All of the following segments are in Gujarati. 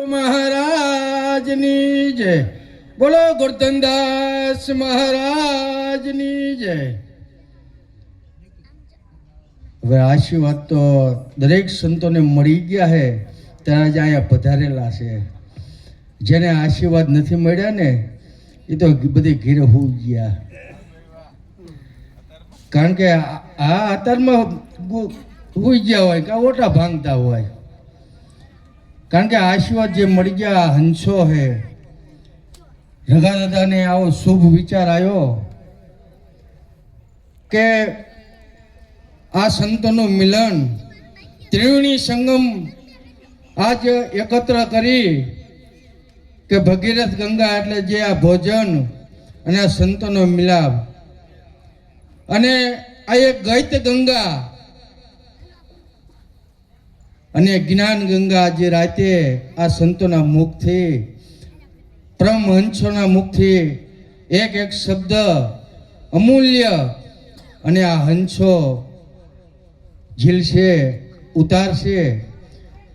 મહારાજની જય. બોલો ગોરધનદાસ મહારાજની જય. હવે આશીર્વાદ તો દરેક સંતોને મળી ગયા છે, ત્યારે જ અહીંયા પધારેલા છે. જેને આશીર્વાદ નથી મળ્યા ને એ તો બધી ઘેરે હોઈ ગયા. કારણ કે આ અત્યારમાં હોઈ ગયા હોય કે ઓટા ભાંગતા હોય. કારણ કે આશીર્વાદ જે મળી ગયા હંસો હે. રઘા દાદાને આવો શુભ વિચાર આવ્યો કે આ સંતોનું મિલન ત્રિવેણી સંગમ આજ એકત્ર કરી કે ભગીરથ ગંગા એટલે જે આ ભોજન અને આ સંતોનો મિલાપ અને આ એક ગૈત ગંગા અને જ્ઞાન ગંગા જે રાતે આ સંતોના મુખથી પરમહંસોના મુખથી એક એક શબ્દ અમૂલ્ય અને આ હંસો ઝીલશે ઉતારશે.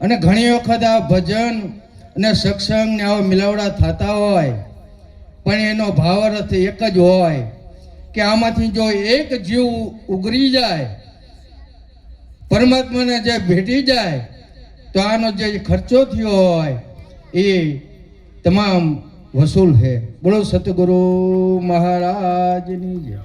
અને ઘણી વખત આ ભજન અને સત્સંગ ને આવા મિલાવડા થતા હોય, પણ એનો ભાવાર્થ એક જ હોય કે આમાંથી જો એક જીવ ઉગરી જાય, પરમાત્માને જે ભેટી જાય, તો આનો જે ખર્ચો થયો હોય એ તમામ વસૂલ છે. બોલો સતગુરુ મહારાજની જય.